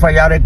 FIR